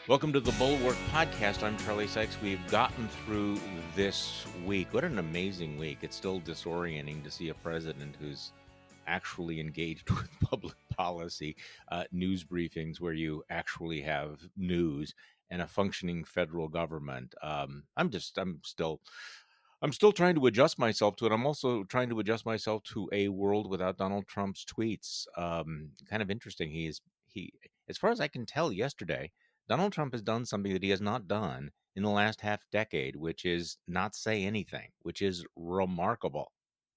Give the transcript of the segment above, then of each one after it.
Welcome to the Bulwark podcast. I'm Charlie Sykes. We've gotten through this week. What an amazing week. It's still disorienting to see a president who's actually engaged with public policy, news briefings where you actually have news, and a functioning federal government. I'm still trying to adjust myself to it. I'm also trying to adjust myself to a world without Donald Trump's tweets. Kind of interesting. As far as I can tell, yesterday, Donald Trump has done something that he has not done in the last half decade, which is not say anything, which is remarkable.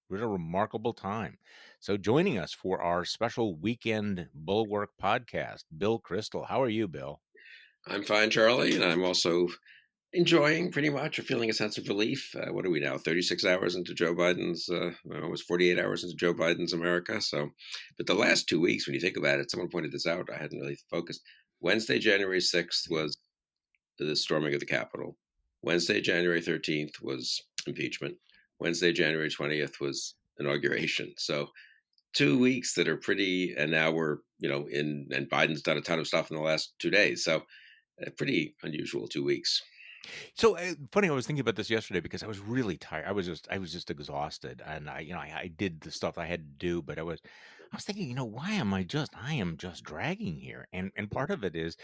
What a remarkable time. So, joining us for our special weekend Bulwark podcast, Bill Kristol. How are you, Bill? I'm fine, Charlie, and I'm also enjoying pretty much or feeling a sense of relief. What are we now? 36 hours into Joe Biden's, almost 48 hours into Joe Biden's America. So, but the last 2 weeks, when you think about it, someone pointed this out. I hadn't really focused. Wednesday, January 6th was the storming of the Capitol. Wednesday, January 13th was impeachment. Wednesday, January 20th was inauguration. So 2 weeks that are pretty, and now we're, and Biden's done a ton of stuff in the last 2 days. So pretty unusual 2 weeks. So funny, I was thinking about this yesterday because I was really tired. I was just exhausted, and I did the stuff I had to do, but I was thinking, I am just dragging here, and part of it is,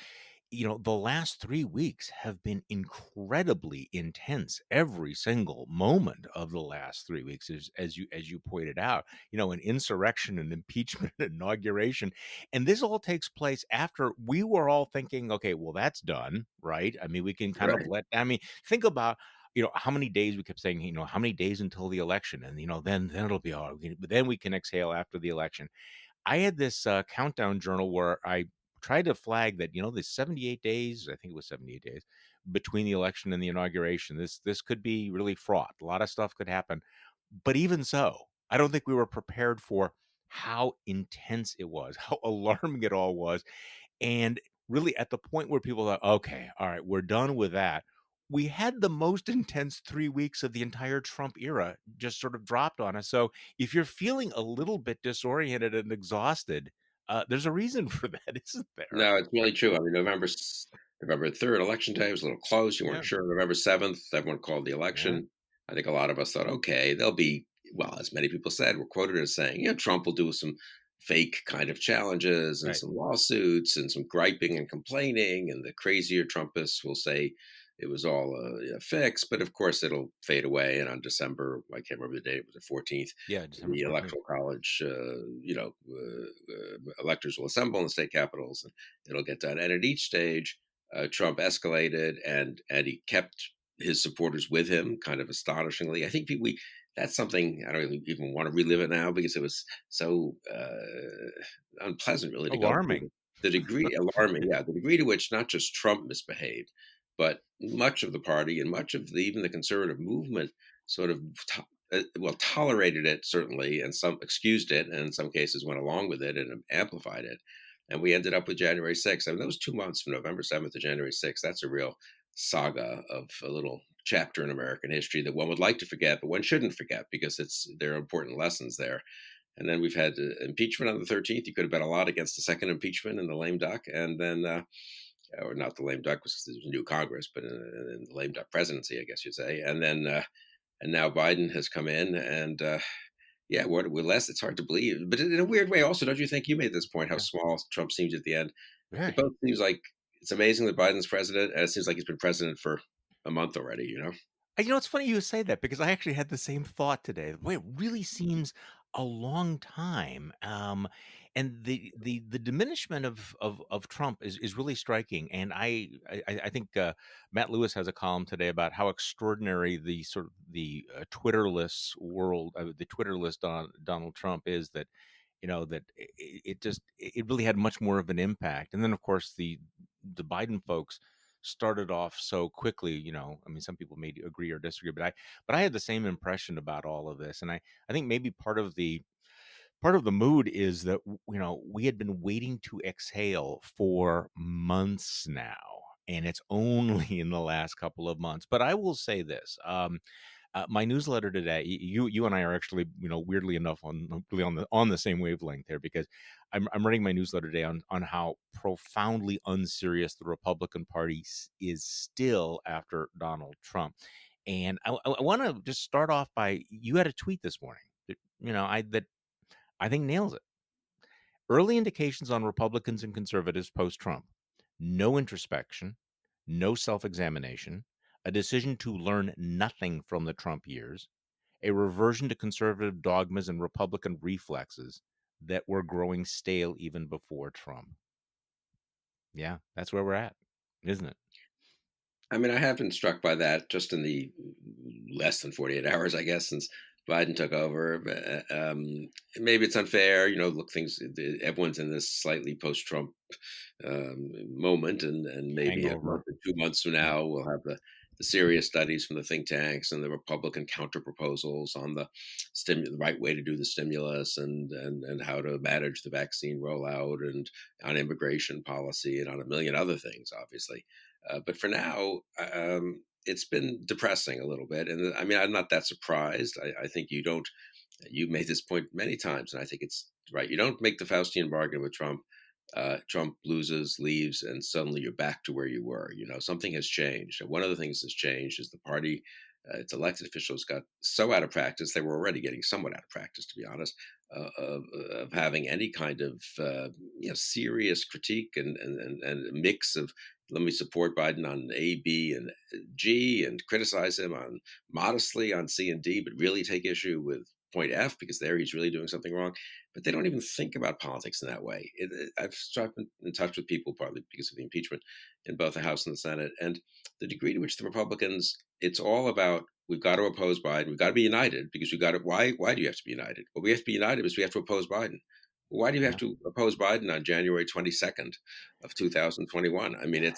the last 3 weeks have been incredibly intense. Every single moment of the last 3 weeks is, as you pointed out, an insurrection, an impeachment, an inauguration. And this all takes place after we were all thinking, okay, well, that's done, right? I mean, we can kind of Right. think about, how many days we kept saying, how many days until the election, and then it'll be all, but then we can exhale after the election. I had this countdown journal where I tried to flag that, the 78 days, I think it was 78 days between the election and the inauguration. This could be really fraught. A lot of stuff could happen. But even so, I don't think we were prepared for how intense it was, how alarming it all was. And really at the point where people thought, okay, all right, we're done with that. We had the most intense 3 weeks of the entire Trump era just sort of dropped on us. So if you're feeling a little bit disoriented and exhausted, there's a reason for that, isn't there? No, it's really true. I mean, November 3rd, election day was a little close. You Yeah, weren't sure. November 7th, everyone called the yeah, election. I think a lot of us thought, okay, there'll be, well, as many people said, were quoted as saying, Trump will do some fake kind of challenges and right. some lawsuits and some griping and complaining. And the crazier Trumpists will say it was all a fix. But of course, it'll fade away. And on December, I can't remember the date, it was the 14th, Yeah, December the 14th. Electoral College, electors will assemble in the state capitals, and it'll get done. And at each stage, Trump escalated, and he kept his supporters with him, kind of astonishingly. I think we that's something I don't even want to relive it now because it was so unpleasant, really, to go through. Alarming. The degree alarming, yeah, the degree to which not just Trump misbehaved, but much of the party and much of even the conservative movement sort of tolerated it, certainly, and some excused it, and in some cases went along with it and amplified it. And we ended up with January 6th. I mean, those 2 months from November 7th to January 6th, that's a real saga of a little chapter in American history that one would like to forget, but one shouldn't forget because there are important lessons there. And then we've had impeachment on the 13th. You could have bet a lot against the second impeachment and the lame duck. And then, or not the lame duck, because there was a new Congress, but in the lame duck presidency, I guess you'd say. And then, and now Biden has come in, and yeah, we're less. It's hard to believe, but in a weird way, also, don't you think you made this point? How Yeah, small Trump seems at the end. It very. both seems like it's amazing that Biden's president, and it seems like he's been president for a month already. It's funny you say that because I actually had the same thought today. Boy, it really seems a long time. And the diminishment of Trump is really striking. And I think Matt Lewis has a column today about how extraordinary the sort of the Twitterless world, the Twitterless Donald Trump is. That that it really had much more of an impact. And then of course the Biden folks started off so quickly. I mean, some people may agree or disagree, but I had the same impression about all of this. And I think maybe part of the mood is that we had been waiting to exhale for months now, and it's only in the last couple of months. But I will say this, My newsletter today, you and I are actually, weirdly enough, really on the same wavelength there, because I'm writing my newsletter today on how profoundly unserious the Republican Party is still after Donald Trump. And I want to just start off by, you had a tweet this morning that, that I think nails it. Early indications on Republicans and conservatives post Trump: no introspection, no self examination, a decision to learn nothing from the Trump years, a reversion to conservative dogmas and Republican reflexes that were growing stale even before Trump. Yeah, that's where we're at, isn't it? I mean, I have been struck by that just in the less than 48 hours, I guess, since Biden took over. Maybe it's unfair, look, everyone's in this slightly post-Trump moment, and maybe a month Hangover. or 2 months from Yeah. now, we'll have the serious studies from the think tanks and the Republican counter proposals on the right way to do the stimulus, and how to manage the vaccine rollout, and on immigration policy, and on a million other things, obviously. But for now, it's been depressing a little bit, and I mean, I'm not that surprised. I think you don't. You made this point many times, and I think it's right. You don't make the Faustian bargain with Trump. Trump loses, leaves, and suddenly you're back to where you were. Something has changed. And one of the things that's changed is the party, its elected officials got so out of practice. They were already getting somewhat out of practice, to be honest, of having any kind of serious critique, and a mix of, let me support Biden on A, B, and G, and criticize him on modestly on C and D, but really take issue with point F, because there he's really doing something wrong. But they don't even think about politics in that way. I've been in touch with people, partly because of the impeachment in both the House and the Senate, and the degree to which the Republicans, it's all about, we've got to oppose Biden, we've got to be united, because we've got to. Why do you have to be united? Well, we have to be united because we have to oppose Biden. Well, why do you have Yeah. to oppose Biden on January 22nd of 2021? I mean,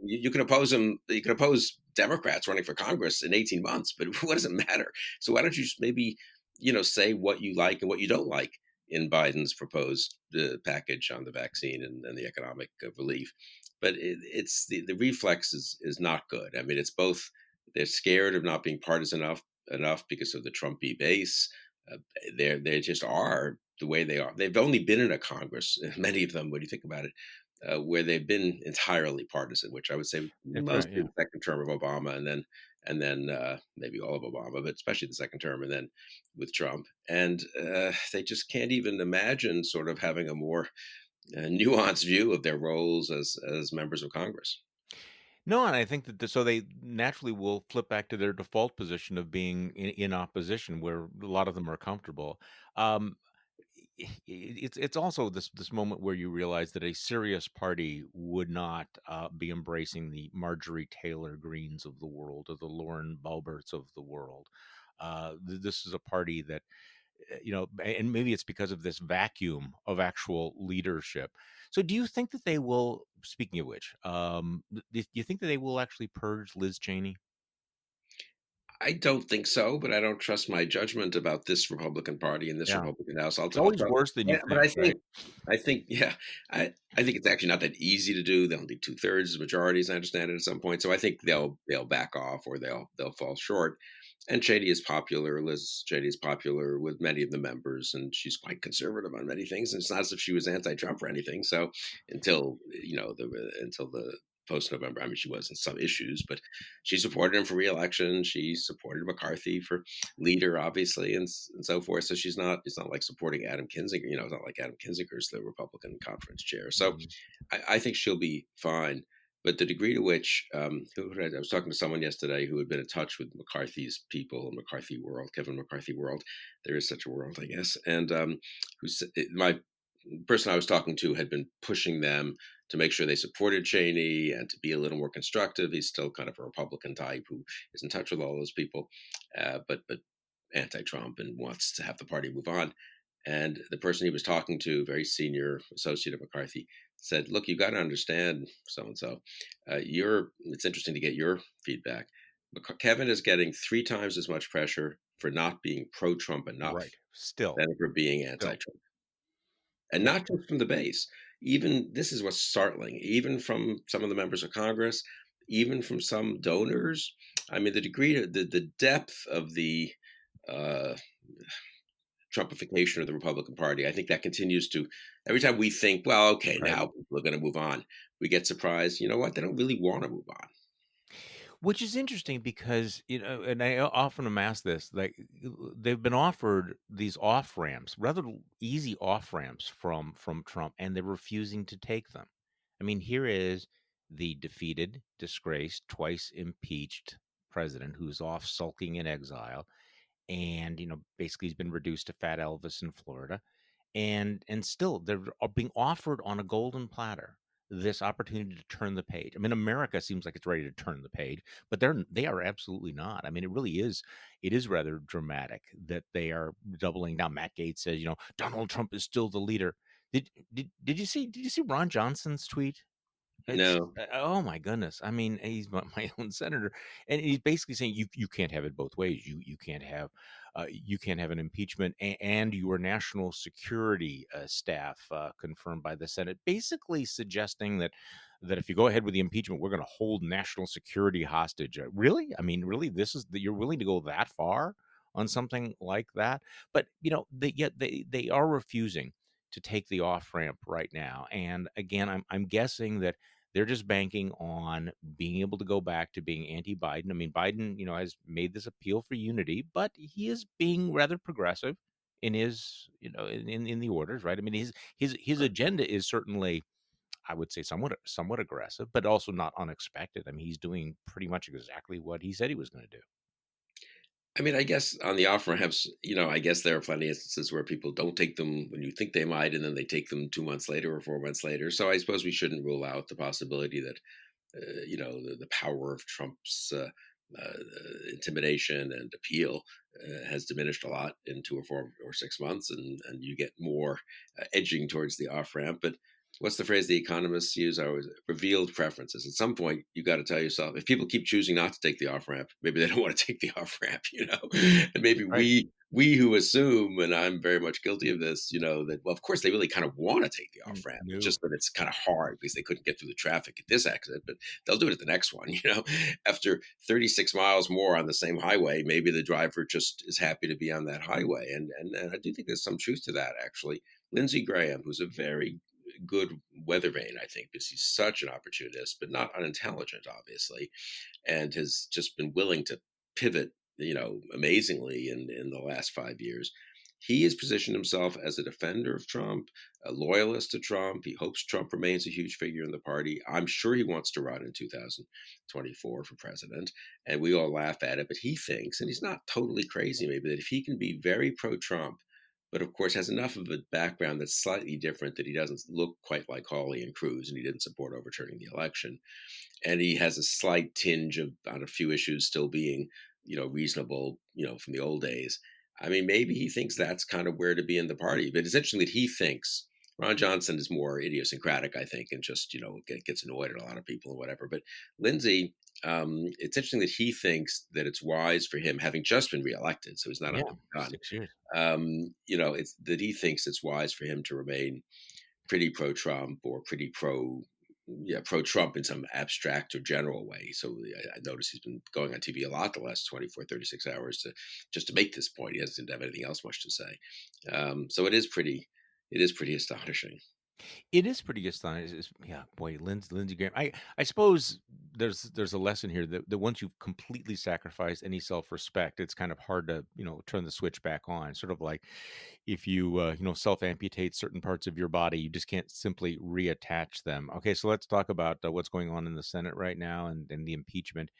you can oppose him. You can oppose Democrats running for Congress in 18 months, but what does it matter? So why don't you just maybe say what you like and what you don't like in Biden's proposed package on the vaccine, and the economic relief. But it's the reflex is not good. I mean, it's both. They're scared of not being partisan enough because of the Trumpy base. Uh, they just are the way they are. They've only been in a Congress, many of them, when you think about it, where they've been entirely partisan, which I would say That's right. mostly Yeah. the second term of Obama, and then maybe all of Obama, but especially the second term, and then with Trump. And they just can't even imagine sort of having a more nuanced view of their roles as members of Congress. No, and I think that so they naturally will flip back to their default position of being in opposition, where a lot of them are comfortable. Um, it's also this moment where you realize that a serious party would not be embracing the Marjorie Taylor Greens of the world, or the Lauren Boeberts of the world. This is a party that, and maybe it's because of this vacuum of actual leadership. So, do you think that they will? Speaking of which, do you think that they will actually purge Liz Cheney? I don't think so, but I don't trust my judgment about this Republican Party and this Yeah, Republican House. it's I'll always tell. worse than you But think, right? I think, yeah, I think it's actually not that easy to do. They'll need 2/3 majorities, I understand it, at some point. So I think they'll back off, or they'll fall short. And Cheney is popular. Liz Cheney is popular with many of the members, and she's quite conservative on many things. And it's not as if she was anti-Trump or anything. So until the post November, I mean, she was in some issues, but she supported him for reelection. She supported McCarthy for leader, obviously, and so forth. So she's not. It's not like supporting Adam Kinzinger. It's not like Adam Kinzinger's the Republican conference chair. So Mhm. I think she'll be fine. But the degree to which, I was talking to someone yesterday who had been in touch with McCarthy's people and McCarthy world, Kevin McCarthy world. There is such a world, I guess. And my person I was talking to had been pushing them to make sure they supported Cheney and to be a little more constructive. He's still kind of a Republican type who is in touch with all those people, but anti-Trump, and wants to have the party move on. And the person he was talking to, very senior associate of McCarthy, said, "Look, you got to understand, so and so. You're. It's interesting to get your feedback. Kevin is getting 3 times as much pressure for not being pro-Trump enough Right. Still, than for being still, anti-Trump, and yeah. not just from the base. Even this is what's startling. Even from some of the members of Congress, even from some donors." I mean, the degree to the depth of the uh, Trumpification of the Republican Party, I think that continues to every time we think, well, okay, Right. now people are going to move on, we get surprised. You know what? They don't really want to move on. Which is interesting because, and I often am asked this, like, they've been offered these off ramps, rather easy off ramps from Trump, and they're refusing to take them. I mean, here is the defeated, disgraced, twice impeached president who's off sulking in exile, and basically he's been reduced to Fat Elvis in Florida, and still they're being offered on a golden platter this opportunity to turn the page. I mean, America seems like it's ready to turn the page, but they are absolutely not. I mean, it is rather dramatic that they are doubling down. Matt Gaetz says, Donald Trump is still the leader. Did you see Ron Johnson's tweet? It's No, oh my goodness. I mean, he's my own senator, and he's basically saying you can't have it both ways. You can't have an impeachment and your national security staff confirmed by the Senate, basically suggesting that if you go ahead with the impeachment, we're going to hold national security hostage. Really? I mean, really, this is you're willing to go that far on something like that? But yet they are refusing to take the off ramp right now. And again, I'm guessing that they're just banking on being able to go back to being anti-Biden. I mean, Biden, has made this appeal for unity, but he is being rather progressive in his, in the orders, right? I mean, his agenda is certainly, I would say, somewhat aggressive, but also not unexpected. I mean, he's doing pretty much exactly what he said he was going to do. I mean, I guess on the off ramps, I guess there are plenty of instances where people don't take them when you think they might, and then they take them 2 months later or 4 months later. So I suppose we shouldn't rule out the possibility that the power of Trump's uh, intimidation and appeal has diminished a lot in 2 or 4 or 6 months, and you get more edging towards the off ramp. But what's the phrase the economists use? I always revealed preferences. At some point, you got to tell yourself if people keep choosing not to take the off ramp, maybe they don't want to take the off ramp, and maybe Right. we who assume, and I'm very much guilty of this, that well, of course they really kind of want to take the off ramp. It's No. just that it's kind of hard because they couldn't get through the traffic at this accident, but they'll do it at the next one. After 36 miles more on the same highway, maybe the driver just is happy to be on that highway, and I do think there's some truth to that actually. Lindsey Graham, who's a very good weather vane, I think, because he's such an opportunist, but not unintelligent, obviously, and has just been willing to pivot, amazingly in the last 5 years. He has positioned himself as a defender of Trump, a loyalist to Trump. He hopes Trump remains a huge figure in the party. I'm sure he wants to run in 2024 for president, and we all laugh at it. But he thinks, and he's not totally crazy, maybe, that if he can be very pro-Trump, but of course has enough of a background that's slightly different that he doesn't look quite like Hawley and Cruz, and he didn't support overturning the election, and he has a slight tinge of on a few issues still being reasonable from the old days. I mean, maybe he thinks that's kind of where to be in the party, but it's interesting that he thinks Ron Johnson is more idiosyncratic, I think, and just gets annoyed at a lot of people and whatever. But Lindsay, it's interesting that he thinks that it's wise for him, having just been reelected, so he's not Yeah. under the gun. 6 years. It's that he thinks it's wise for him to remain pretty pro-Trump or pretty pro-Trump in some abstract or general way. So I noticed he's been going on TV a lot the last 24, 36 hours to make this point. He doesn't seem to have anything else much to say. So it is pretty astonishing. It is pretty astonishing. Yeah, boy, Lindsey Graham. I suppose there's a lesson here that once you've completely sacrificed any self-respect, it's kind of hard to turn the switch back on. Sort of like if you self-amputate certain parts of your body, you just can't simply reattach them. Okay, so let's talk about what's going on in the Senate right now and the impeachment,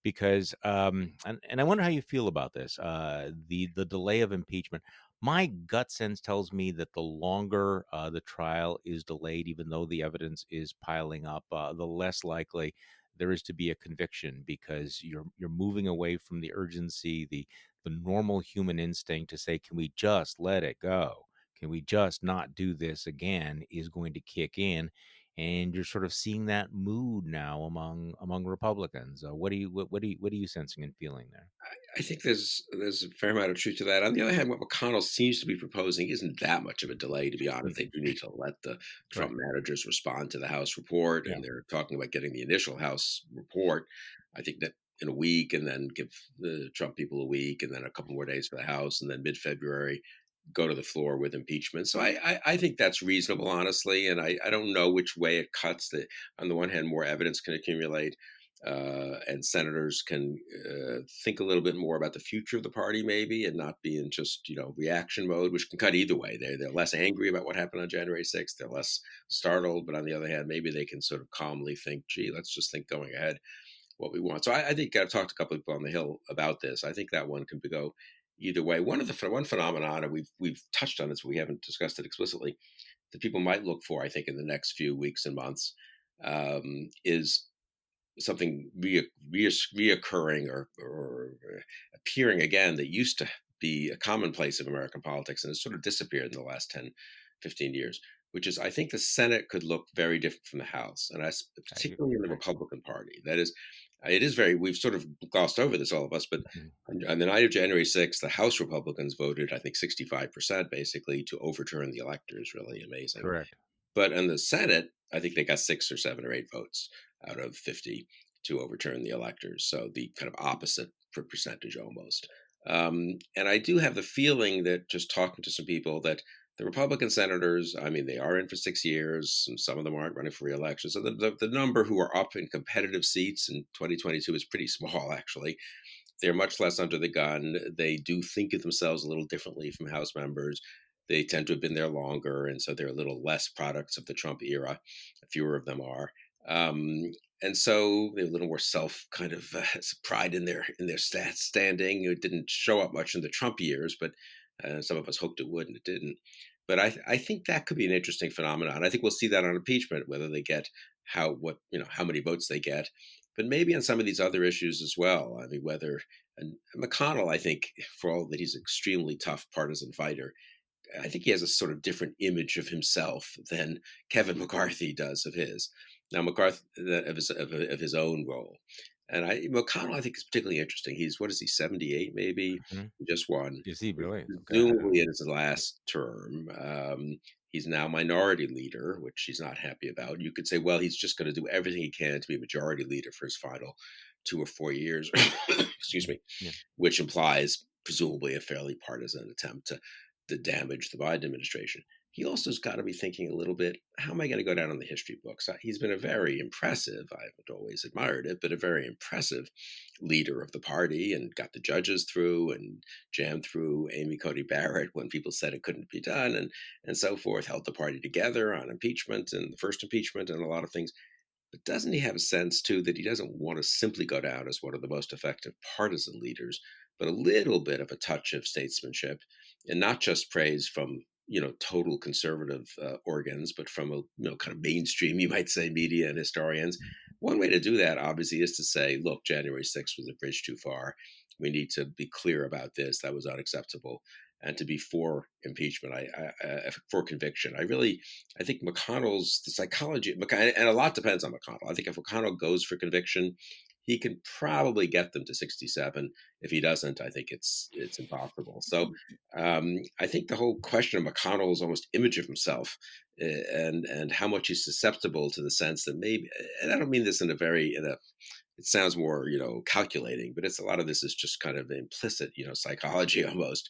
because and I wonder how you feel about this, the delay of impeachment. My gut sense tells me that the longer the trial is delayed, even though the evidence is piling up, the less likely there is to be a conviction, because you're moving away from the urgency, the normal human instinct to say, can we just let it go, can we just not do this again, is going to kick in, and you're sort of seeing that mood now among Republicans. What are you sensing and feeling there? I think there's a fair amount of truth to that. On the other hand, what McConnell seems to be proposing isn't that much of a delay, to be honest. They do need to let the Right. Trump managers respond to the House report, Yeah. and they're talking about getting the initial House report. I think that in a week, and then give the Trump people a week, and then a couple more days for the House, and then mid-February go to the floor with impeachment. So I think that's reasonable, honestly, and I don't know which way it cuts. That on the one hand, more evidence can accumulate, and senators can think a little bit more about the future of the party, maybe, and not be in just reaction mode, which can cut either way. They're less angry about what happened on January 6th. They're less startled, but on the other hand, maybe they can sort of calmly think, "Gee, let's just think going ahead what we want." So I think I've talked to a couple of people on the Hill about this. I think that one can go either way. One phenomenon, and we've touched on this, but we haven't discussed it explicitly, that people might look for, I think, in the next few weeks and months, is something reoccurring or appearing again that used to be a commonplace of American politics and has sort of disappeared in the last 10, 15 years, which is I think the Senate could look very different from the House, and I particularly in the agree. Republican Party. That is, it is very, we've sort of glossed over this, all of us, but Mhm. on the night of January 6th, the House Republicans voted, I think, 65% basically to overturn the electors. Really amazing. Correct. But in the Senate, I think they got 6 or 7 or 8 votes out of 50 to overturn the electors. So the kind of opposite for percentage almost. And I do have the feeling that, just talking to some people, that the Republican senators, I mean, they are in for 6 years, and some of them aren't running for reelection. So the number who are up in competitive seats in 2022 is pretty small, actually. They're much less under the gun. They do think of themselves a little differently from House members. They tend to have been there longer, and so they're a little less products of the Trump era. Fewer of them are, um, and so they're a little more self kind of pride in their stats standing. It didn't show up much in the Trump years, but some of us hoped it would, and it didn't. But I think that could be an interesting phenomenon. I think we'll see that on impeachment, whether they get how many votes they get, but maybe on some of these other issues as well. I mean, whether and McConnell, I think, for all that he's an extremely tough partisan fighter, I think he has a sort of different image of himself than Kevin McCarthy does of his. Now, McCarthy of his own role, and McConnell, I think, is particularly interesting. He's, what is he, 78 maybe? Mhm. He just won. Is he really? Okay. I don't Presumably in his last term. He's now minority leader, which he's not happy about. You could say, well, he's just going to do everything he can to be majority leader for his final 2 or 4 years. Excuse Mhm. me, Yeah. which implies presumably a fairly partisan attempt to damage the Biden administration. He also has got to be thinking a little bit, how am I going to go down in the history books? He's been a very impressive, I haven't always admired it, but a very impressive leader of the party, and got the judges through and jammed through Amy Coney Barrett when people said it couldn't be done, and so forth, held the party together on impeachment and the first impeachment and a lot of things. But doesn't he have a sense too that he doesn't want to simply go down as one of the most effective partisan leaders, but a little bit of a touch of statesmanship, and not just praise from total conservative organs, but from a kind of mainstream, you might say, media and historians. One way to do that, obviously, is to say, look, January 6th was a bridge too far. We need to be clear about this. That was unacceptable, and to be for impeachment, for conviction. I think McConnell's the psychology, and a lot depends on McConnell. I think if McConnell goes for conviction, he can probably get them to 67. If he doesn't, I think it's impossible. So I think the whole question of McConnell's almost image of himself, and how much he's susceptible to the sense that maybe, and I don't mean this in a very in a it sounds more calculating, but it's a lot of this is just kind of implicit psychology almost.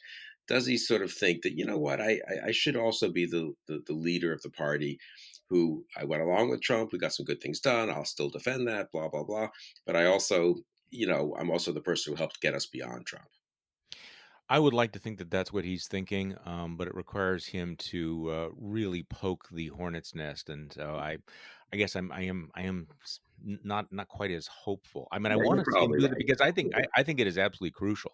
Does he sort of think that, what, I should also be the leader of the party, who I went along with Trump, we got some good things done, I'll still defend that, blah blah blah, but I also, I'm also the person who helped get us beyond Trump. I would like to think that that's what he's thinking, but it requires him to really poke the hornet's nest, and so I guess I am not quite as hopeful. I mean, I Yeah, want you're to see him probably do that right. because I think it is absolutely crucial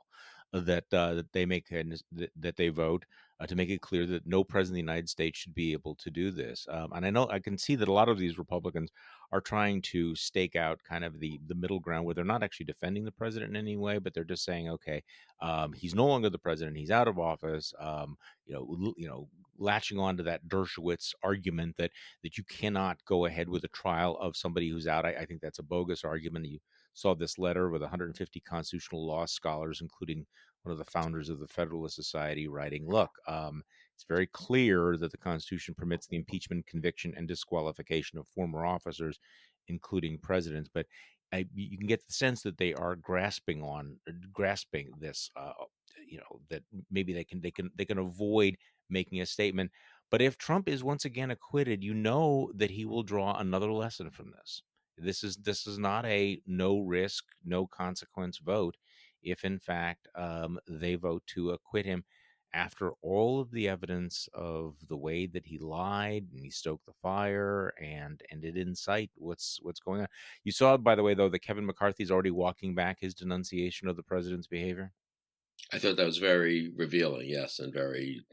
that they make that they vote to make it clear that no president of the United States should be able to do this. And I know I can see that a lot of these Republicans are trying to stake out kind of the middle ground where they're not actually defending the president in any way, but they're just saying, okay, he's no longer the president. He's out of office. Latching on to that Dershowitz argument that you cannot go ahead with a trial of somebody who's out. I think that's a bogus argument. You saw this letter with 150 constitutional law scholars, including one of the founders of the Federalist Society, writing, "Look, it's very clear that the Constitution permits the impeachment, conviction, and disqualification of former officers, including presidents, but." you can get the sense that they are grasping this, that maybe they can avoid making a statement. But if Trump is once again acquitted, you know that he will draw another lesson from this. This is not a no risk, no consequence vote. If in fact they vote to acquit him, after all of the evidence of the way that he lied and he stoked the fire and it incite what's going on. You saw, by the way, though, that Kevin McCarthy's already walking back his denunciation of the president's behavior. I thought that was very revealing, yes, and very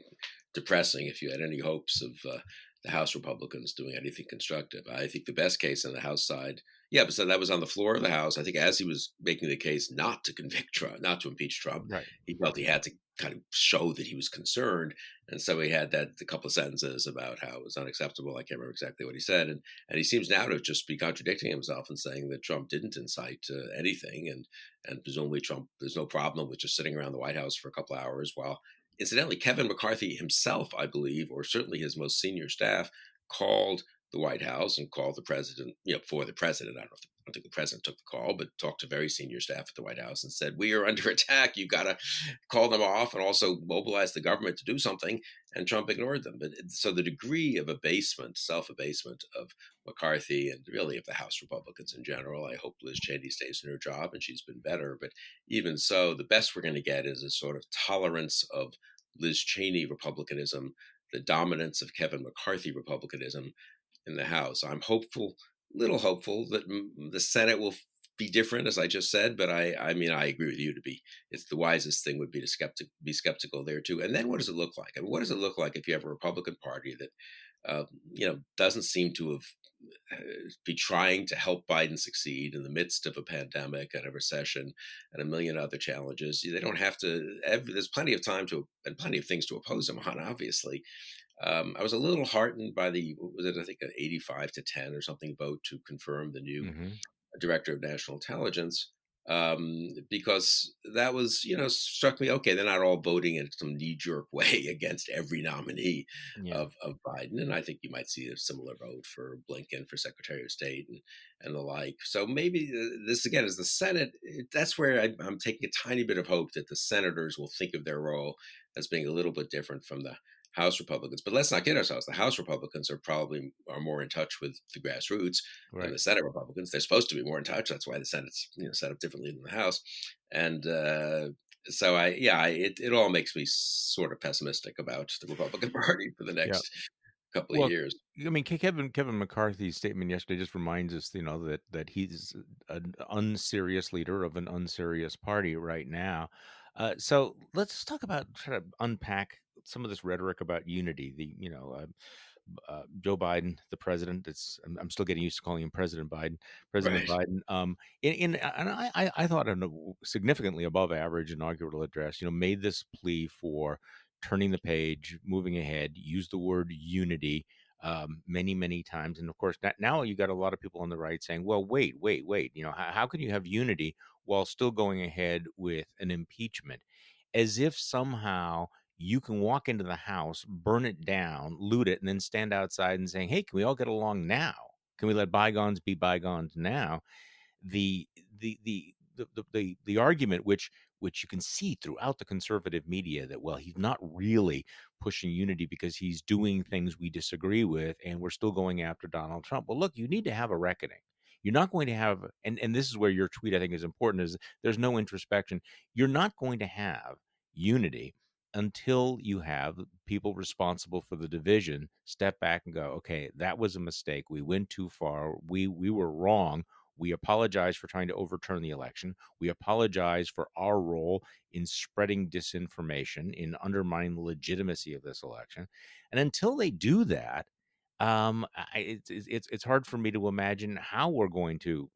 depressing if you had any hopes of the House Republicans doing anything constructive. I think the best case on the House side, yeah, but so that was on the floor of the House. I think as he was making the case not to convict Trump, not to impeach Trump, Right. he felt he had to kind of show that he was concerned, and so he had that a couple of sentences about how it was unacceptable. I can't remember exactly what he said, and he seems now to just be contradicting himself and saying that Trump didn't incite anything, and presumably Trump, there's no problem with just sitting around the White House for a couple of hours while, incidentally, Kevin McCarthy himself, I believe, or certainly his most senior staff, called the White House and called the president, for the president. I don't think the president took the call, but talked to very senior staff at the White House and said, "We are under attack. You got to call them off and also mobilize the government to do something." And Trump ignored them. So the degree of abasement, self abasement of McCarthy and really of the House Republicans in general. I hope Liz Cheney stays in her job and she's been better. But even so, the best we're going to get is a sort of tolerance of Liz Cheney Republicanism, the dominance of Kevin McCarthy Republicanism in the House. I'm hopeful, little hopeful, that the Senate will be different, as I just said. But I mean, I agree with you. It's the wisest thing would be to be skeptical there too. And then what does it look like? I mean, what does it look like if you have a Republican Party that doesn't seem to have be trying to help Biden succeed in the midst of a pandemic and a recession and a million other challenges? They don't have to. There's plenty of time to and plenty of things to oppose them on. Obviously, I was a little heartened by the what was it? I think an 85-10 or something vote to confirm the new Hmm. director of national intelligence, because that was, struck me. Okay, they're not all voting in some knee jerk way against every nominee Yeah. of Biden, and I think you might see a similar vote for Blinken for Secretary of State and the like. So maybe this again is the Senate. That's where I'm taking a tiny bit of hope that the senators will think of their role as being a little bit different from the House Republicans. But let's not kid ourselves. The House Republicans are more in touch with the grassroots than Right. the Senate Republicans. They're supposed to be more in touch. That's why the Senate's set up differently than the House. And so it all makes me sort of pessimistic about the Republican Party for the Yeah. next couple of Well, years. I mean, Kevin McCarthy's statement yesterday just reminds us, that he's an unserious leader of an unserious party right now. So let's talk about try to unpack some of this rhetoric about unity. Joe Biden, the president. I'm still getting used to calling him President Biden. President Right. Biden. And I thought a significantly above average inaugural address. Made this plea for turning the page, moving ahead. Used the word unity many times, and of course now you got a lot of people on the right saying, "Well, wait. How can you have unity while still going ahead with an impeachment?" As if somehow you can walk into the house, burn it down, loot it, and then stand outside and saying, "Hey, can we all get along now? Can we let bygones be bygones now?" The the argument which you can see throughout the conservative media that, well, he's not really pushing unity because he's doing things we disagree with and we're still going after Donald Trump. Well, look, you need to have a reckoning. You're not going to have, and this is where your tweet I think is important, is there's no introspection. You're not going to have unity until you have people responsible for the division step back and go, okay, that was a mistake. We went too far. We were wrong. We apologize for trying to overturn the election. We apologize for our role in spreading disinformation, in undermining the legitimacy of this election. And until they do that, it's hard for me to imagine how we're going to,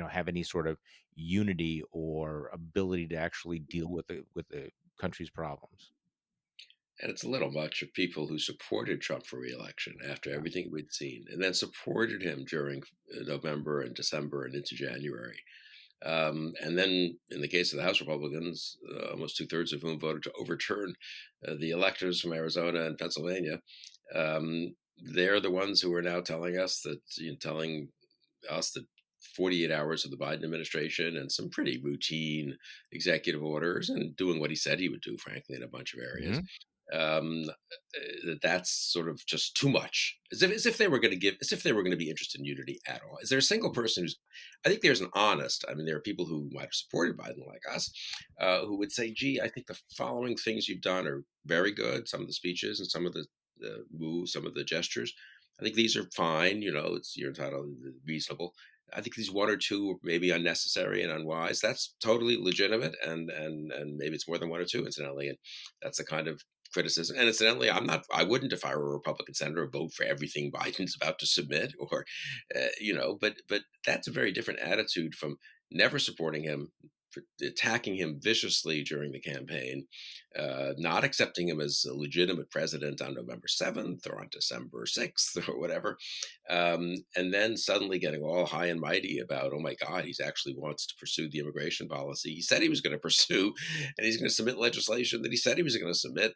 have any sort of unity or ability to actually deal with the country's problems. And it's a little much of people who supported Trump for reelection after Yeah. everything we'd seen, and then supported him during November and December and into January. And then, in the case of the House Republicans, almost two-thirds of whom voted to overturn the electors from Arizona and Pennsylvania, they're the ones who are now telling us that 48 hours of the Biden administration and some pretty routine executive orders and doing what he said he would do, frankly, in a bunch of areas. Mhm. That's sort of just too much. As if they were going to give, as if they were going to be interested in unity at all. Is there a single person who's? I think there's an honest. I mean, there are people who might have supported Biden, like us, who would say, "Gee, I think the following things you've done are very good. Some of the speeches and some of the moves, some of the gestures. I think these are fine. It's you're entitled, reasonable. I think these one or two may be unnecessary and unwise. That's totally legitimate, and maybe it's more than one or two, incidentally. And that's the kind of criticism. And incidentally, I wouldn't, if I were a Republican senator, vote for everything Biden's about to submit, or, but that's a very different attitude from never supporting him, attacking him viciously during the campaign, not accepting him as a legitimate president on November 7th or on December 6th or whatever, and then suddenly getting all high and mighty about, oh my God, he's actually wants to pursue the immigration policy he said he was going to pursue, and he's going to submit legislation that he said he was going to submit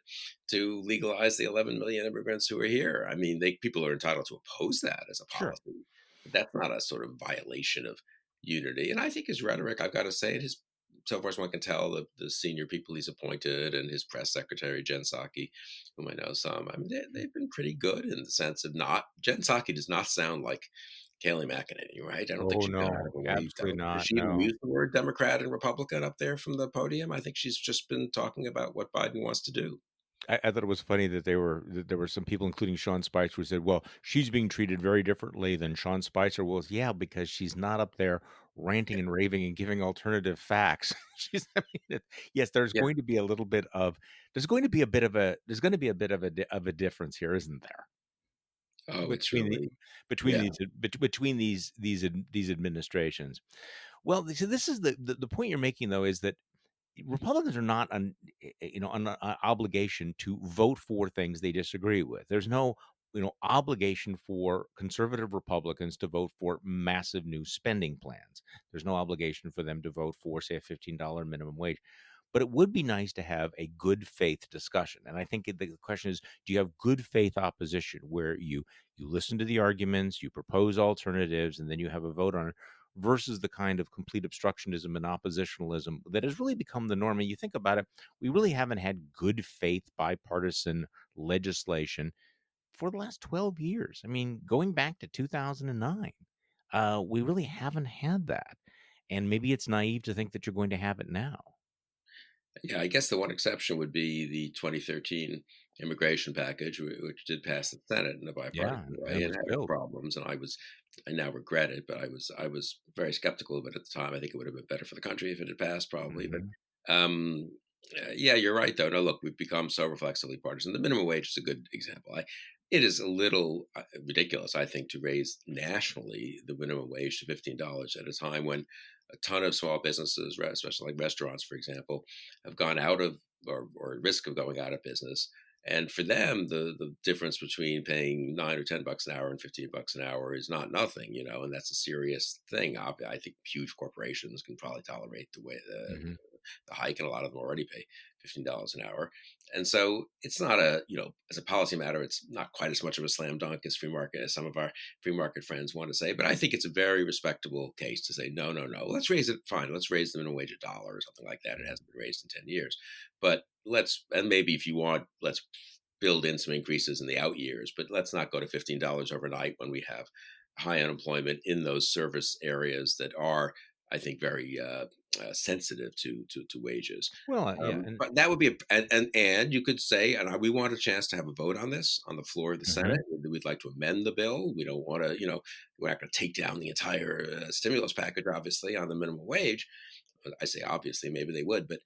to legalize the 11 million immigrants who are here. I mean, people are entitled to oppose that as a Sure. policy, but that's not a sort of violation of unity. And I think his rhetoric, I've got to say, his so far as one can tell, the senior people he's appointed and his press secretary, Jen Psaki, whom I know some, I mean, they've been pretty good in the sense of not, Jen Psaki does not sound like Kayleigh McEnany, right? I don't think Oh, she's been out of no. her way. Absolutely Does not, she even no. use the word Democrat and Republican up there from the podium? I think she's just been talking about what Biden wants to do. I thought it was funny that there were some people, including Sean Spicer, who said, "Well, she's being treated very differently than Sean Spicer." Well, yeah, because she's not up there ranting and raving and giving alternative facts. She's I mean, yes, Yeah. there's going to be a bit of of a difference here, isn't there? Oh, it's Between the really, between yeah. these administrations. Well, so this is the point you're making, though, is that Republicans are not on a obligation to vote for things they disagree with. There's no, obligation for conservative Republicans to vote for massive new spending plans. There's no obligation for them to vote for, say, a $15 minimum wage. But it would be nice to have a good faith discussion. And I think the question is, do you have good faith opposition where you listen to the arguments, you propose alternatives, and then you have a vote on it, versus the kind of complete obstructionism and oppositionalism that has really become the norm. And you think about it, we really haven't had good faith bipartisan legislation for the last 12 years. I mean, going back to 2009, we really haven't had that. And maybe it's naive to think that you're going to have it now. Yeah, I guess the one exception would be the 2013 immigration package, which did pass the Senate in a Yeah, bipartisan and it way and was had its killed. problems. And I now regret it, but I was very skeptical of it at the time. I think it would have been better for the country if it had passed, probably. But Mhm. um, yeah, you're right, though. No, look, we've become so reflexively partisan. The minimum wage is a good example. It is a little ridiculous, I think, to raise nationally the minimum wage to $15 at a time when a ton of small businesses, especially like restaurants, for example, have gone out of or at risk of going out of business. And for them, the difference between paying $9 or $10 an hour and $15 an hour is not nothing, and that's a serious thing. I think huge corporations can probably tolerate Mhm. the hike, and a lot of them already pay $15 an hour. And so it's not as a policy matter, it's not quite as much of a slam dunk as free market, as some of our free market friends want to say. But I think it's a very respectable case to say, no, no, no, let's raise it. Fine. Let's raise the minimum wage $1 or something like that. It hasn't been raised in 10 years. But and maybe if you want, let's build in some increases in the out years, but let's not go to $15 overnight when we have high unemployment in those service areas that are, I think, very sensitive to wages. Well, yeah, and But that would be and you could say, and we want a chance to have a vote on this on the floor of the Senate. mhm. We'd like to amend the bill. We don't want to, we're not going to take down the entire stimulus package, obviously, on the minimum wage. I say obviously, maybe they would, but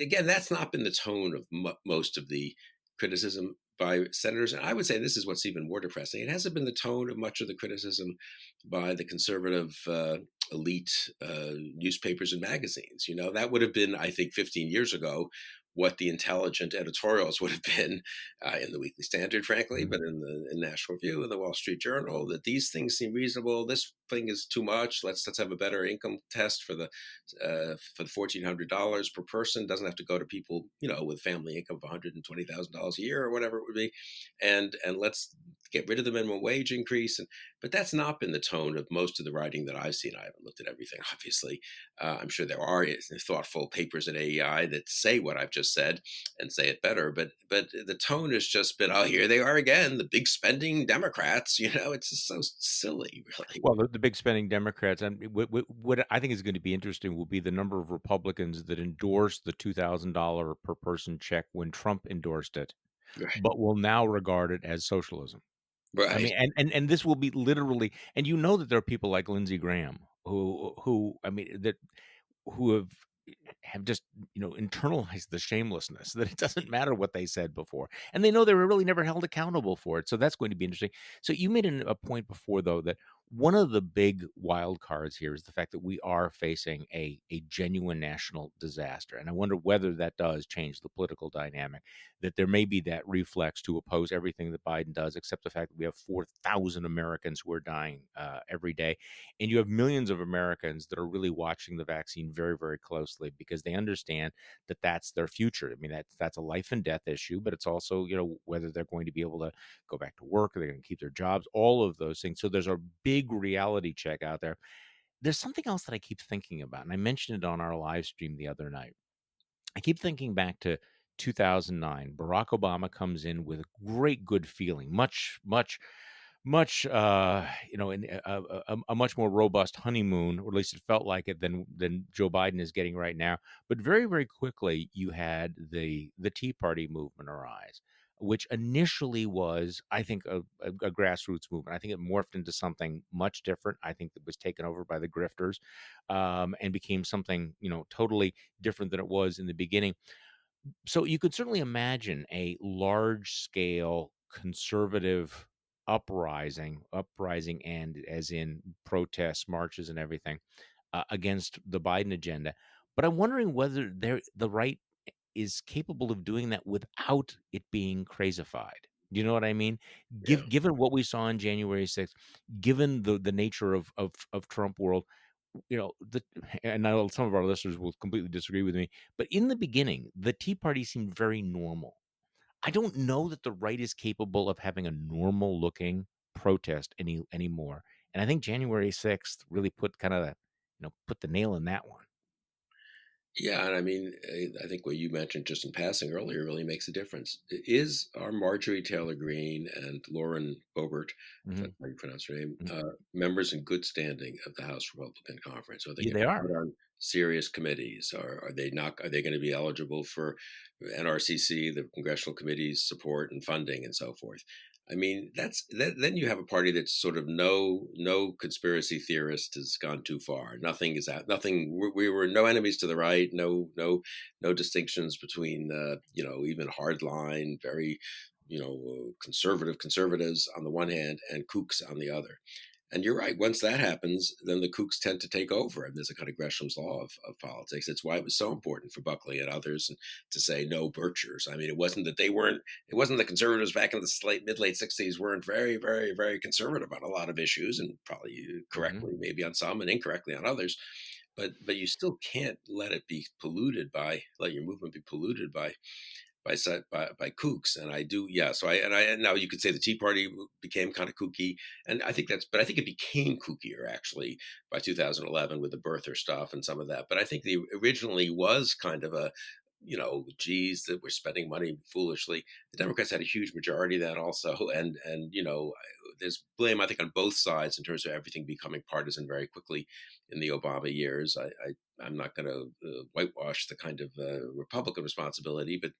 again, that's not been the tone of most of the criticism by senators. And I would say this is what's even more depressing. It hasn't been the tone of much of the criticism by the conservative elite newspapers and magazines. That would have been, I think, 15 years ago, what the intelligent editorials would have been in the Weekly Standard, frankly, Mhm. but in National Review and the Wall Street Journal, that these things seem reasonable. This thing is too much. Let's have a better income test for the $1,400 per person. Doesn't have to go to people, with family income of $120,000 a year or whatever it would be, and let's get rid of the minimum wage increase. But that's not been the tone of most of the writing that I've seen. I haven't looked at everything, obviously. I'm sure there are thoughtful papers at AEI that say what I've just said and say it better. But the tone has just been, oh, here they are again, the big spending Democrats. It's just so silly, really. Well, the big spending Democrats, and what I think is going to be interesting will be the number of Republicans that endorsed the $2,000 per person check when Trump endorsed it, Right. but will now regard it as socialism. I Right. mean, and this will be literally, and you know that there are people like Lindsey Graham who I mean that who have just, internalized the shamelessness that it doesn't matter what they said before, and they know they were really never held accountable for it. So that's going to be interesting. So you made a point before, though, that one of the big wild cards here is the fact that we are facing a genuine national disaster, and I wonder whether that does change the political dynamic. That there may be that reflex to oppose everything that Biden does, except the fact that we have 4,000 Americans who are dying every day, and you have millions of Americans that are really watching the vaccine very, very closely because they understand that that's their future. I mean, that's a life and death issue, but it's also, whether they're going to be able to go back to work, or they're going to keep their jobs, all of those things. So there's a big reality check out there. There's something else that I keep thinking about, and I mentioned it on our live stream the other night. I keep thinking back to 2009. Barack Obama comes in with a great good feeling, much, in a much more robust honeymoon, or at least it felt like it, than Joe Biden is getting right now. But very, very quickly, you had the Tea Party movement arise, which initially was, I think, a grassroots movement. I think it morphed into something much different. I think that was taken over by the grifters, and became something, totally different than it was in the beginning. So you could certainly imagine a large scale conservative uprising, and as in protests, marches, and everything, against the Biden agenda. But I'm wondering whether the right is capable of doing that without it being crazified. Do you know what I mean? Yeah. Given what we saw on January 6th, given the nature of Trump world, the and I know some of our listeners will completely disagree with me, but in the beginning, the Tea Party seemed very normal. I don't know that the right is capable of having a normal looking protest anymore. And I think January 6th really put the nail in that one. Yeah, and I mean, I think what you mentioned just in passing earlier really makes a difference. Is Are Marjorie Taylor Greene and Lauren Boebert, if Hmm. that's how you pronounce her name, members in good standing of the House Republican Conference? Are they Yeah, going they to are. put on serious committees? Are they not? Are they going to be eligible for NRCC, the congressional committee's support and funding and so forth? I mean, then you have a party that's sort of no conspiracy theorist has gone too far. Nothing is out. Nothing. We were no enemies to the right. No distinctions between even hardline, very conservatives on the one hand and kooks on the other. And you're right. Once that happens, then the kooks tend to take over, and there's a kind of Gresham's law of politics. That's why it was so important for Buckley and others to say no Birchers. I mean, it wasn't that they weren't. It wasn't the conservatives back in the late '60s weren't very, very, very conservative on a lot of issues, and probably Hmm. correctly, maybe on some, and incorrectly on others. But you still can't let your movement be polluted by kooks. And I do, yeah. So and now you could say the Tea Party became kind of kooky, and but I think it became kookier actually by 2011 with the birther stuff and some of that. But I think the originally was kind of a, geez, that we're spending money foolishly. The Democrats had a huge majority then also, and there's blame I think on both sides in terms of everything becoming partisan very quickly in the Obama years. I'm not going to whitewash the kind of Republican responsibility, but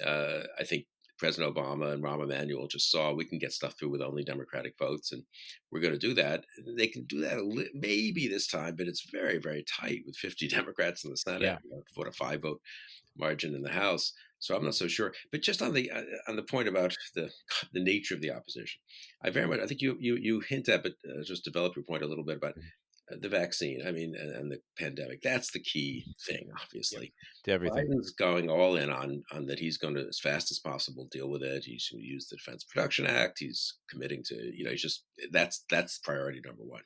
I think President Obama and Rahm Emanuel just saw we can get stuff through with only Democratic votes, and we're going to do that. They can do that maybe this time, but it's very, very tight with 50 Democrats in the Senate, Yeah. what a 5 vote margin in the House. So I'm not so sure. But just on the point about the nature of the opposition, I think you hint at, but just develop your point a little bit about Mhm. the vaccine. I mean, and the pandemic. That's the key thing, Yep. obviously. To everything. Biden's going all in on that. He's going to, as fast as possible, deal with it. He's going to use the Defense Production Act. He's committing to, he's just that's priority number one.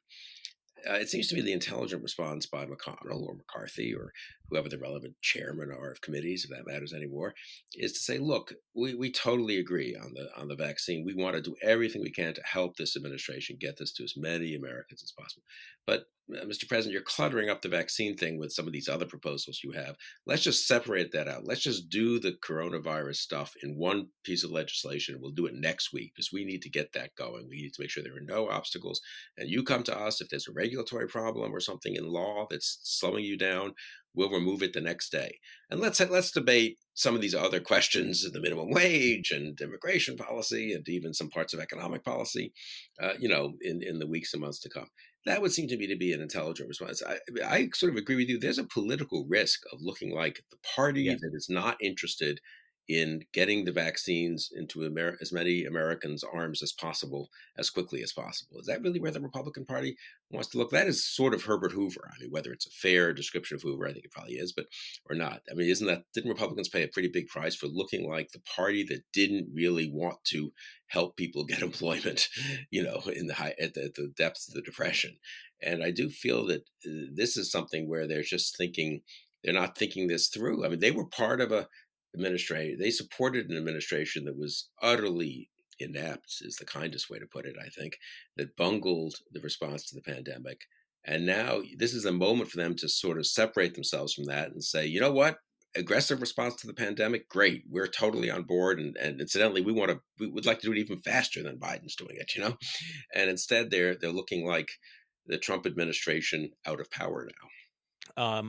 it seems to me the intelligent response by McConnell or McCarthy or whoever the relevant chairman are of committees, if that matters anymore, is to say, look, we totally agree on the vaccine. We want to do everything we can to help this administration get this to as many Americans as possible. But Mr. President, you're cluttering up the vaccine thing with some of these other proposals you have. Let's just separate that out. Let's just do the coronavirus stuff in one piece of legislation. We'll do it next week because we need to get that going. We need to make sure there are no obstacles. And you come to us if there's a regulatory problem or something in law that's slowing you down. We'll remove it the next day. And let's debate some of these other questions, the minimum wage and immigration policy, and even some parts of economic policy, in the weeks and months to come. That would seem to me to be an intelligent response. I sort of agree with you. There's a political risk of looking like the party Yes. that is not interested in getting the vaccines into as many Americans' arms as possible, as quickly as possible. Is that really where the Republican Party wants to look? That is sort of Herbert Hoover. I mean, whether it's a fair description of Hoover, I think it probably is, but or not. I mean, didn't Republicans pay a pretty big price for looking like the party that didn't really want to help people get employment, in the depths of the Depression? And I do feel that this is something where they're not thinking this through. I mean, they were part of a administration. They supported an administration that was utterly inept, is the kindest way to put it, I think, that bungled the response to the pandemic. And now this is a moment for them to sort of separate themselves from that and say, you know what? Aggressive response to the pandemic, great. We're totally on board. And incidentally, we would like to do it even faster than Biden's doing it. And instead they're looking like the Trump administration out of power now.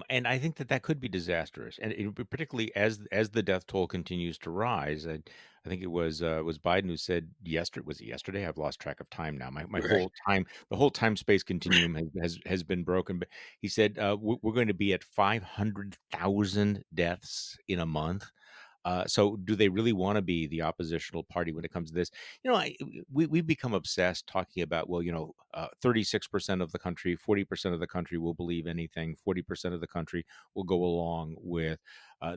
And I think that that could be disastrous, and particularly as the death toll continues to rise. I think it was Biden who said yesterday. Was it yesterday? I've lost track of time now. My Right. whole time, the whole time space continuum has been broken. But he said we're going to be at 500,000 deaths in a month. So do they really want to be the oppositional party when it comes to this? We've become obsessed talking about, well, 36% of the country, 40% of the country will believe anything, 40% of the country will go along with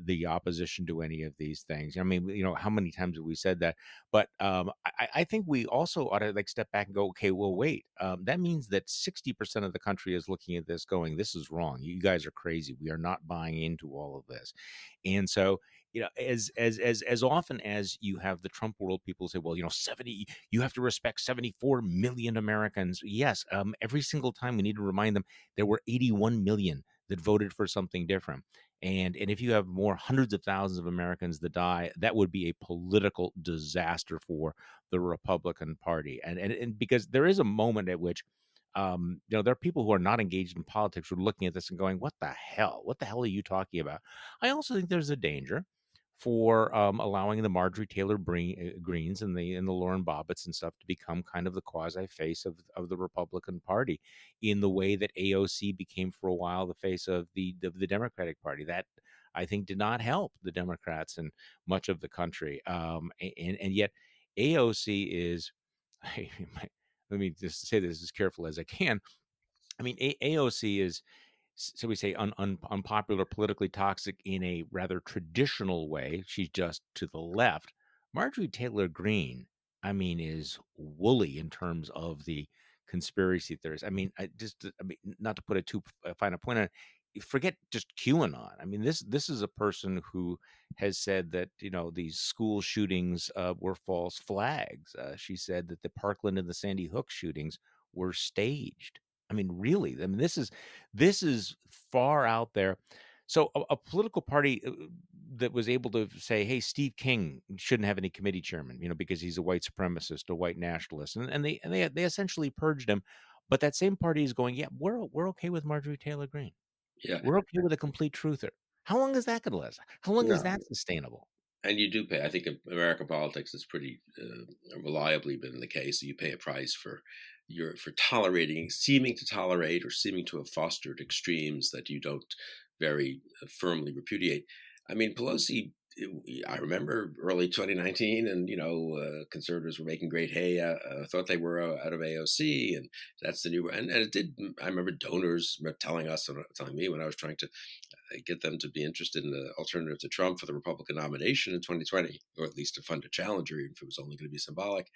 the opposition to any of these things. I mean, how many times have we said that? But I think we also ought to like step back and go, okay, well, wait. That means that 60% of the country is looking at this going, this is wrong. You guys are crazy. We are not buying into all of this. And so as often as you have the Trump world, people say, well, 70, you have to respect 74 million Americans. Yes, every single time we need to remind them there were 81 million that voted for something different. And if you have more hundreds of thousands of Americans that die, that would be a political disaster for the Republican Party. And because there is a moment at which there are people who are not engaged in politics who are looking at this and going, what the hell? What the hell are you talking about? I also think there's a danger for allowing the Marjorie Taylor Greens and the Lauren Bobbitts and stuff to become kind of the quasi face of the Republican Party in the way that AOC became for a while the face of the Democratic Party. That I think did not help the Democrats in much of the country. And yet AOC is. Let me just say this as careful as I can. I mean, AOC is, so we say, unpopular, politically toxic in a rather traditional way. She's just to the left. Marjorie Taylor Greene, I mean, is woolly in terms of the conspiracy theories. I mean, not to put a too fine a point on it, forget just QAnon. I mean, this is a person who has said that these school shootings were false flags. She said that the Parkland and the Sandy Hook shootings were staged. I mean, really. I mean, this is far out there. So a political party that was able to say, "Hey, Steve King shouldn't have any committee chairman," because he's a white supremacist, a white nationalist, and they essentially purged him. But that same party is going, "Yeah, we're okay with Marjorie Taylor Greene. Yeah. We're okay with a complete truther." How long is that going to last? How long is No. that sustainable? And you do pay. I think in American politics has pretty reliably been the case. You pay a price for tolerating, seeming to tolerate, or seeming to have fostered extremes that you don't very firmly repudiate. I mean, Pelosi. I remember early 2019, and conservatives were making great hay. Thought they were out of AOC, and that's the new. And it did. I remember donors telling me when I was trying to get them to be interested in the alternative to Trump for the Republican nomination in 2020, or at least to fund a challenger, even if it was only going to be symbolic.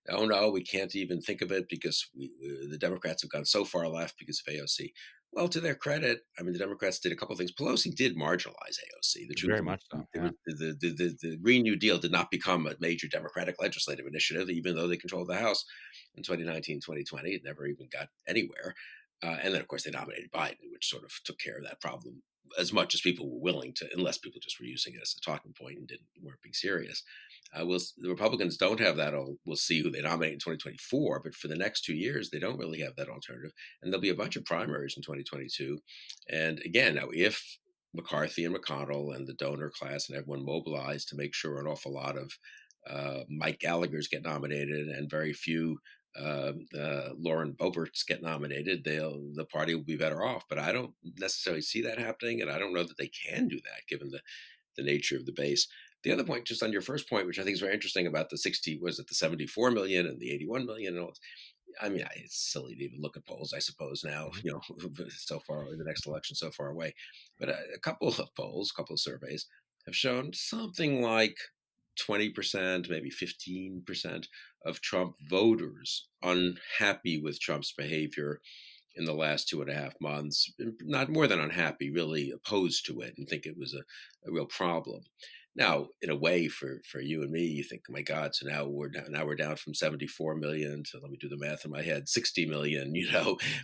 Oh no, we can't even think of it because the Democrats have gone so far left because of AOC. Well, to their credit, I mean, the Democrats did a couple of things. Pelosi did marginalize AOC. The truth Very is, much so. it Yeah. was, the Green New Deal did not become a major Democratic legislative initiative, even though they controlled the House in 2019, 2020. It never even got anywhere. And then, of course, they nominated Biden, which sort of took care of that problem as much as people were willing to, unless people just were using it as a talking point and weren't being serious. The Republicans don't have that. We'll see who they nominate in 2024, but for the next 2 years, they don't really have that alternative. And there'll be a bunch of primaries in 2022. And again, now if McCarthy and McConnell and the donor class and everyone mobilized to make sure an awful lot of Mike Gallagher's get nominated and very few Lauren Boeberts get nominated, the party will be better off. But I don't necessarily see that happening, and I don't know that they can do that given the nature of the base. The other point, just on your first point, which I think is very interesting about the 60, was it the 74 million and the 81 million and all. I mean, it's silly to even look at polls, I suppose, now, Mhm. so far, the next election so far away. But a couple of polls, a couple of surveys have shown something like 20%, maybe 15% of Trump voters unhappy with Trump's behavior in the last 2.5 months, not more than unhappy, really opposed to it and think it was a real problem. Now, in a way, for you and me, you think, oh my God, so now we're down from 74 million to, let me do the math in my head, 60 million,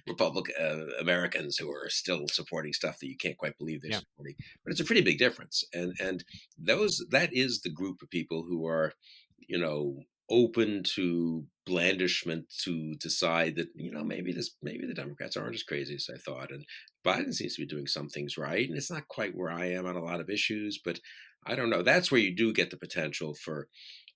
Republican Americans who are still supporting stuff that you can't quite believe they're Yeah. supporting. But it's a pretty big difference, and that is the group of people who are, you know, open to blandishment to decide that, maybe the Democrats aren't as crazy as I thought, and Biden seems to be doing some things right, and it's not quite where I am on a lot of issues, but I don't know. That's where you do get the potential for,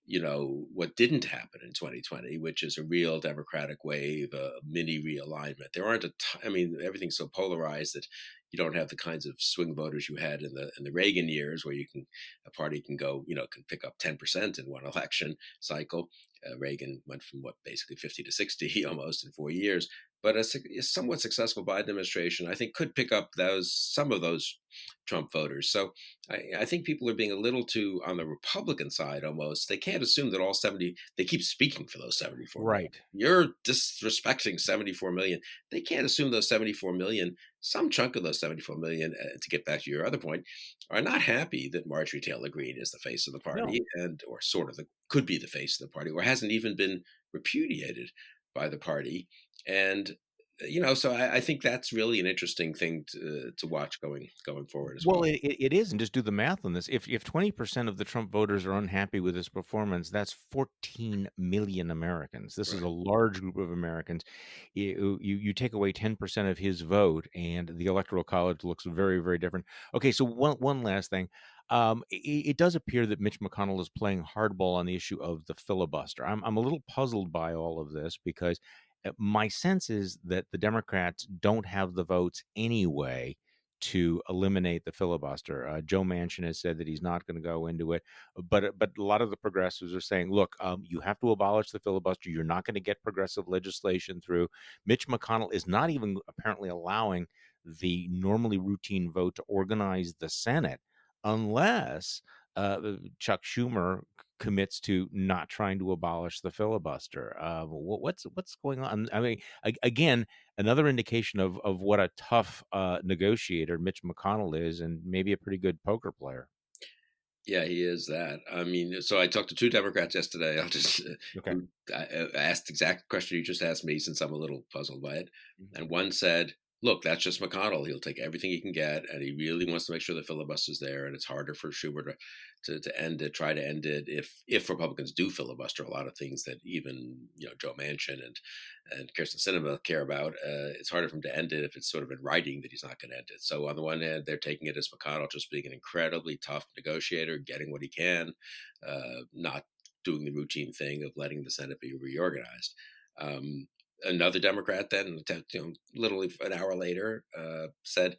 what didn't happen in 2020, which is a real Democratic wave, a mini realignment. There aren't I mean, everything's so polarized that you don't have the kinds of swing voters you had in the Reagan years, where a party can go, can pick up 10% in one election cycle. Reagan went from basically 50 to 60 almost in 4 years. But a somewhat successful Biden administration, I think, could pick up some of those Trump voters. So I think people are being a little too on the Republican side almost. They can't assume that all 70, they keep speaking for those 74 million. Right. You're disrespecting 74 million. They can't assume those 74 million, some chunk of those 74 million, to get back to your other point, are not happy that Marjorie Taylor Greene is the face of the No. party or sort of could be the face of the party, or hasn't even been repudiated by the party. And so I think that's really an interesting thing to watch going forward as Well, well. it is, and just do the math on this. If 20% of the Trump voters are unhappy with his performance, that's 14 million Americans. This is Right. a large group of Americans. You take away 10% of his vote, and the Electoral College looks very, very different. Okay, so one last thing. It does appear that Mitch McConnell is playing hardball on the issue of the filibuster. I'm a little puzzled by all of this because my sense is that the Democrats don't have the votes anyway to eliminate the filibuster. Joe Manchin has said that he's not going to go into it, but a lot of the progressives are saying, look, you have to abolish the filibuster. You're not going to get progressive legislation through. Mitch McConnell is not even apparently allowing the normally routine vote to organize the Senate unless Chuck Schumer commits to not trying to abolish the filibuster. What's going on? I mean, again, another indication of what a tough negotiator Mitch McConnell is, and maybe a pretty good poker player. Yeah, he is that. I mean, so I talked to two Democrats yesterday. I'll just Okay. who I asked the exact question you just asked me, since I'm a little puzzled by it. Mhm. And one said, "Look, that's just McConnell. He'll take everything he can get, and he really wants to make sure the filibuster's there. And it's harder for Schumer to end it, try to end it, if Republicans do filibuster a lot of things that even Joe Manchin and Kirsten Sinema care about. It's harder for him to end it if it's sort of in writing that he's not going to end it. So on the one hand, they're taking it as McConnell just being an incredibly tough negotiator, getting what he can, not doing the routine thing of letting the Senate be reorganized. Another Democrat then, literally an hour later, said,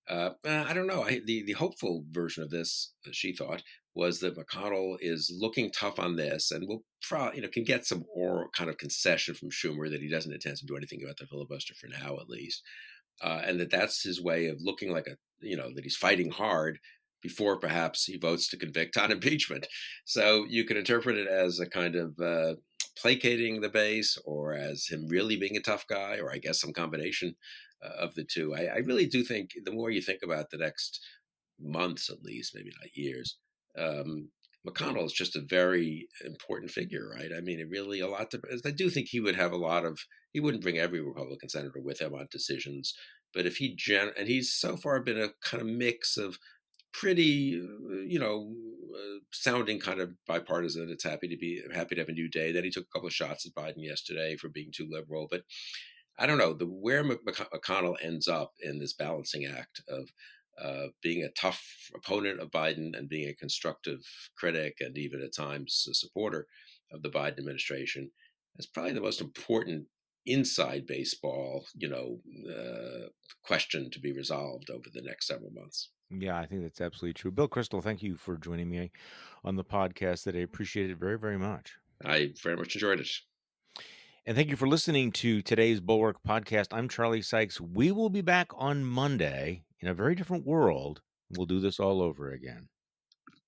I don't know. The hopeful version of this, she thought, was that McConnell is looking tough on this and will can get some oral kind of concession from Schumer that he doesn't intend to do anything about the filibuster for now, at least. and that's his way of looking like a that he's fighting hard before perhaps he votes to convict on impeachment. So you can interpret it as a kind of placating the base, or as him really being a tough guy, or I guess some combination of the two. I really do think the more you think about the next months, at least, maybe not years, um, McConnell is just a very important figure, right? I mean, it really a lot. I do think he would have a lot of. He wouldn't bring every Republican senator with him on decisions, but if and he's so far been a kind of mix of pretty, sounding kind of bipartisan. It's happy to have a new day. Then he took a couple of shots at Biden yesterday for being too liberal, but I don't know where McConnell ends up in this balancing act of being a tough opponent of Biden and being a constructive critic and even at times a supporter of the Biden administration. That's probably the most important inside baseball, question to be resolved over the next several months. Yeah, I think that's absolutely true. Bill Kristol, thank you for joining me on the podcast today. Appreciate it very, very much. I very much enjoyed it. And thank you for listening to today's Bulwark podcast. I'm Charlie Sykes. We will be back on Monday in a very different world. We'll do this all over again.